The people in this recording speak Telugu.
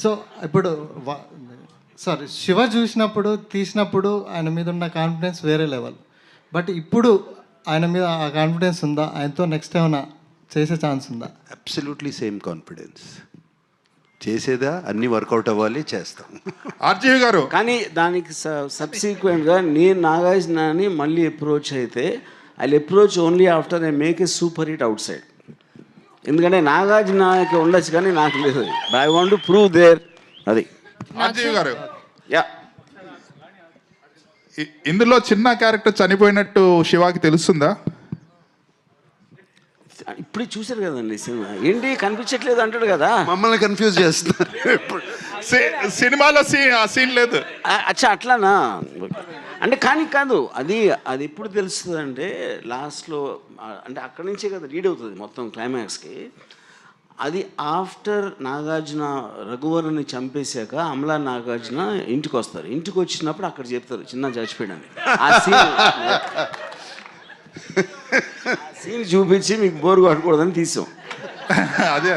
సో ఇప్పుడు శివ తీసినప్పుడు ఆయన మీద ఉన్న కాన్ఫిడెన్స్ వేరే లెవెల్. బట్ ఇప్పుడు ఆయన మీద ఆ కాన్ఫిడెన్స్ ఉందా? ఆయనతో నెక్స్ట్ ఏమైనా చేసే ఛాన్స్ ఉందా? Absolutely same confidence. చేసేదా అన్నీ వర్కౌట్ అవ్వాలి, చేస్తాం. ఆర్జీవి గారు కానీ దానికి సబ్సిక్వెంట్గా నేను నాగార్జునని మళ్ళీ అప్రోచ్ అయితే I approach only after I make a super hit outside. ఎందుకంటే నాగార్జునకి ఉండొచ్చు కానీ నాకు లేదు. I want to prove there. అది ఆర్జీవి గారు, యా. ఇందులో చిన్న క్యారెక్టర్ చనిపోయినట్టు శివాకి తెలుస్తుందా? ఇప్పుడు చూశారు కదండి సినిమా, ఏంటి కనిపించట్లేదు అంటాడు కదా. మమ్మల్ని కన్ఫ్యూజ్ చేస్తున్నారు. సినిమాలో ఆ సీన్ లేదు. అచ్చా అట్లానా? అంటే కానీ కాదు, అది ఎప్పుడు తెలుస్తుంది అంటే లాస్ట్లో, అంటే అక్కడి నుంచే కదా లీడ్ అవుతుంది మొత్తం క్లైమాక్స్కి. అది ఆఫ్టర్ నాగార్జున రఘువరన్ని చంపేశాక అమలా నాగార్జున ఇంటికి వస్తారు. ఇంటికి వచ్చినప్పుడు అక్కడ చెప్తారు చిన్న చచ్చిపోయాడని. ఆ సీన్ చూపించి మీకు బోరు కొట్టకూడదని తీసాం. అదే